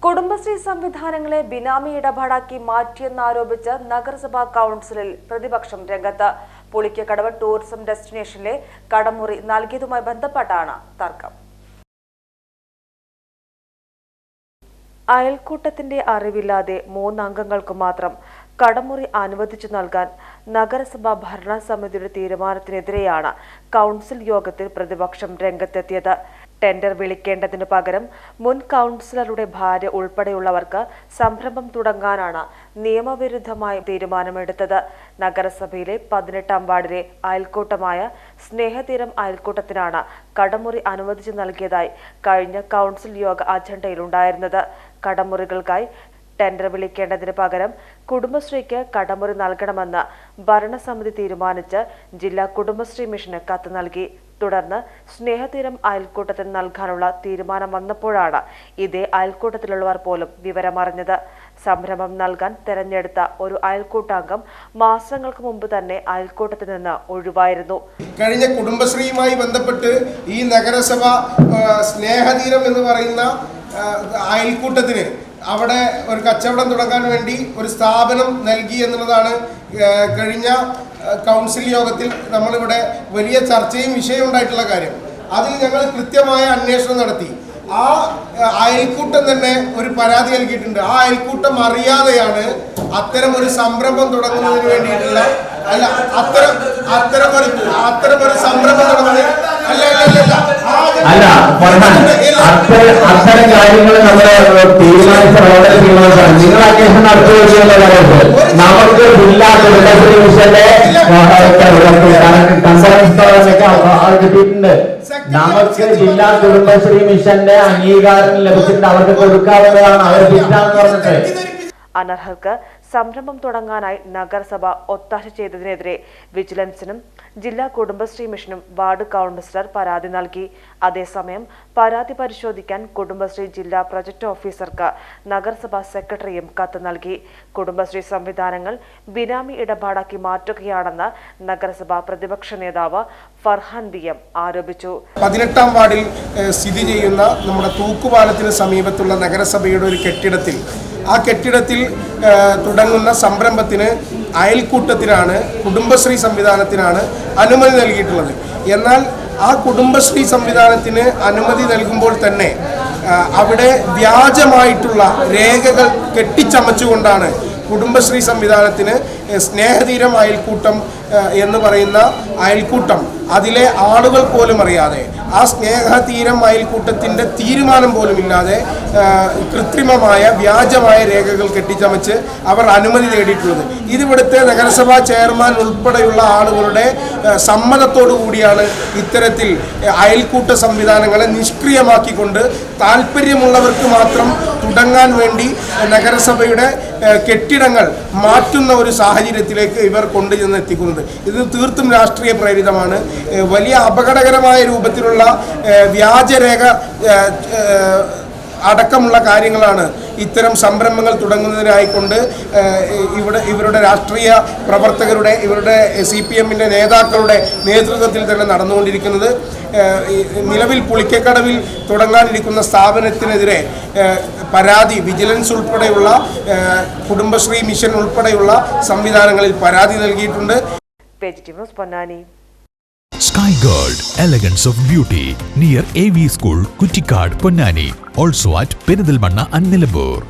കുടുംബശ്രീ സംവിധാനങ്ങളെ ബിനാമി ഇടപാടാക്കി മാറ്റിയെന്നാരോപിച്ച് നഗരസഭാ കൗൺസിലിൽ പ്രതിപക്ഷം രംഗത്ത്. പുളിക്കക്കടവ് ടൂറിസം ഡെസ്റ്റിനേഷനിലെ കടമുറി നൽകിയതുമായി ബന്ധപ്പെട്ടാണ് തർക്കം. അയൽക്കൂട്ടത്തിന്റെ അറിവില്ലാതെ 3 അംഗങ്ങൾക്ക് മാത്രം കടമുറി അനുവദിച്ചു നൽകാൻ നഗരസഭാ ഭരണസമിതിയുടെ തീരുമാനത്തിനെതിരെയാണ് കൗൺസിൽ യോഗത്തിൽ പ്രതിപക്ഷം രംഗത്തെത്തിയത്. ടെൻഡർ വിളിക്കേണ്ടതിനു പകരം മുൻ കൗൺസിലറുടെ ഭാര്യ ഉൾപ്പെടെയുള്ളവർക്ക് സംരംഭം തുടങ്ങാനാണ് നിയമവിരുദ്ധമായ തീരുമാനമെടുത്തത്. നഗരസഭയിലെ 18-ാം വാർഡിലെ അയൽക്കൂട്ടമായ സ്നേഹതീരം അയൽക്കൂട്ടത്തിനാണ് കടമുറി അനുവദിച്ചു നൽകിയതായി കഴിഞ്ഞ കൗൺസിൽ യോഗ അജണ്ടയിലുണ്ടായിരുന്നത്. കടമുറികൾക്കായി ടെൻഡർ വിളിക്കേണ്ടതിന് പകരം കുടുംബശ്രീക്ക് കടമുറി നൽകണമെന്ന് ഭരണസമിതി തീരുമാനിച്ച് ജില്ലാ കുടുംബശ്രീ മിഷന് കത്ത് നൽകി. തുടർന്ന് സ്നേഹതീരം അയൽക്കൂട്ടത്തിന് നൽകാനുള്ള തീരുമാനം വന്നപ്പോഴാണ് ഇതേ അയൽക്കൂട്ടത്തിലുള്ളവർ പോലും വിവരമറിഞ്ഞത്. സംരംഭം നൽകാൻ തെരഞ്ഞെടുത്ത ഒരു അയൽക്കൂട്ടാംഗം മാസങ്ങൾക്ക് മുമ്പ് തന്നെ അയൽക്കൂട്ടത്തിൽ നിന്ന് ഒഴിവായിരുന്നു. കഴിഞ്ഞ കുടുംബശ്രീയുമായി ബന്ധപ്പെട്ട് ഈ നഗരസഭ സ്നേഹതീരം എന്ന് പറയുന്ന അയൽക്കൂട്ടത്തിന് അവിടെ ഒരു കച്ചവടം തുടങ്ങാൻ വേണ്ടി ഒരു സ്ഥാപനം നൽകി എന്നുള്ളതാണ് കഴിഞ്ഞ കൗൺസിൽ യോഗത്തിൽ നമ്മളിവിടെ വലിയ ചർച്ചയും വിഷയം ഉണ്ടായിട്ടുള്ള കാര്യം. അതിൽ ഞങ്ങൾ കൃത്യമായ അന്വേഷണം നടത്തി. ആ അയൽക്കൂട്ടം തന്നെ ഒരു പരാതി നൽകിയിട്ടുണ്ട്. ആ അയൽക്കൂട്ടം അറിയാതെയാണ് അത്തരം ഒരു സംരംഭം തുടങ്ങുന്നതിന് വേണ്ടിയിട്ടുള്ള അത്തരം ഒരു സംരംഭം തുടങ്ങുന്നത് അത്തരം കാര്യങ്ങൾ നമ്മൾ തീരുമാനിച്ചാണ്. നിങ്ങൾ അന്വേഷണം നടത്തുകയല്ല പറയുന്നത്. നമുക്ക് ജില്ലാ കുടുംബശ്രീ മിഷന്റെ കിട്ടിയിട്ടുണ്ട്. നമുക്ക് ജില്ലാ കുടുംബശ്രീ മിഷന്റെ അംഗീകാരം ലഭിച്ചിട്ടുണ്ട്. അവർക്ക് കൊടുക്കാവുന്നതാണ്. അവർ കിട്ടാന്ന് പറഞ്ഞിട്ട് അനർഹർക്ക് സംരംഭം തുടങ്ങാനായി നഗരസഭ ഒത്താശ ചെയ്തതിനെതിരെ വിജിലൻസിനും ജില്ലാ കുടുംബശ്രീ മിഷനും വാർഡ് കൗൺസിലർ പരാതി നൽകി. അതേസമയം പരാതി പരിശോധിക്കാൻ കുടുംബശ്രീ ജില്ലാ പ്രൊജക്ട് ഓഫീസർക്ക് നഗരസഭാ സെക്രട്ടറിയും കത്ത് നൽകി. കുടുംബശ്രീ സംവിധാനങ്ങൾ ബിനാമി ഇടപാടാക്കി മാറ്റുകയാണെന്ന് നഗരസഭാ പ്രതിപക്ഷ നേതാവ് ഫർഹാൻ BM ആരോപിച്ചു. 18-ാം വാർഡിൽ സ്ഥിതി ചെയ്യുന്ന നമ്മുടെ തൂക്കുപാലത്തിന് സമീപത്തുള്ള നഗരസഭയുടെ ഒരു കെട്ടിടത്തിൽ ആ കെട്ടിടത്തിൽ തുടങ്ങുന്ന സംരംഭത്തിന് അയൽക്കൂട്ടത്തിനാണ്, കുടുംബശ്രീ സംവിധാനത്തിനാണ് അനുമതി നൽകിയിട്ടുള്ളത്. എന്നാൽ ആ കുടുംബശ്രീ സംവിധാനത്തിന് അനുമതി നൽകുമ്പോൾ തന്നെ അവിടെ വ്യാജമായിട്ടുള്ള രേഖകൾ കെട്ടിച്ചമച്ചുകൊണ്ടാണ് കുടുംബശ്രീ സംവിധാനത്തിന് സ്നേഹതീരം അയൽക്കൂട്ടം എന്ന് പറയുന്ന അയൽക്കൂട്ടം അതിലെ ആളുകൾ പോലും അറിയാതെ, ആ സ്നേഹതീരം അയൽക്കൂട്ടത്തിൻ്റെ തീരുമാനം പോലും ഇല്ലാതെ കൃത്രിമമായ വ്യാജമായ രേഖകൾ കെട്ടിച്ചമച്ച് അവർ അനുമതി നേടിയിട്ടുള്ളത്. ഇതിവിടുത്തെ നഗരസഭാ ചെയർമാൻ ഉൾപ്പെടെയുള്ള ആളുകളുടെ സമ്മതത്തോടു കൂടിയാണ് ഇത്തരത്തിൽ അയൽക്കൂട്ട സംവിധാനങ്ങളെ നിഷ്ക്രിയമാക്കിക്കൊണ്ട് താല്പര്യമുള്ളവർക്ക് മാത്രം തുടങ്ങാൻ വേണ്ടി നഗരസഭയുടെ കെട്ടിടങ്ങൾ മാറ്റുന്ന ഒരു സാഹചര്യത്തിലേക്ക് ഇവർ കൊണ്ടുചെന്ന് എത്തിക്കുന്നത്. ഇത് തീർത്തും രാഷ്ട്രീയ പ്രേരിതമാണ്. വലിയ അപകടകരമായ രൂപത്തിലുള്ള വ്യാജരേഖ അടക്കമുള്ള കാര്യങ്ങളാണ് ഇത്തരം സംരംഭങ്ങൾ തുടങ്ങുന്നതിനായിക്കൊണ്ട് ഇവരുടെ രാഷ്ട്രീയ പ്രവർത്തകരുടെ, ഇവരുടെ CPM-ന്റെ നേതാക്കളുടെ നേതൃത്വത്തിൽ തന്നെ നടന്നുകൊണ്ടിരിക്കുന്നത്. നിലവിൽ പുളിക്കക്കടവിൽ തുടങ്ങാനിരിക്കുന്ന സ്ഥാപനത്തിനെതിരെ പരാതി വിജിലൻസ് ഉൾപ്പെടെയുള്ള കുടുംബശ്രീ മിഷൻ ഉൾപ്പെടെയുള്ള സംവിധാനങ്ങളിൽ പരാതി നൽകിയിട്ടുണ്ട്. Sky Gold, elegance of beauty, near AV School, Kuttikad, Ponnani. Also at Perindalmanna and Nilambur.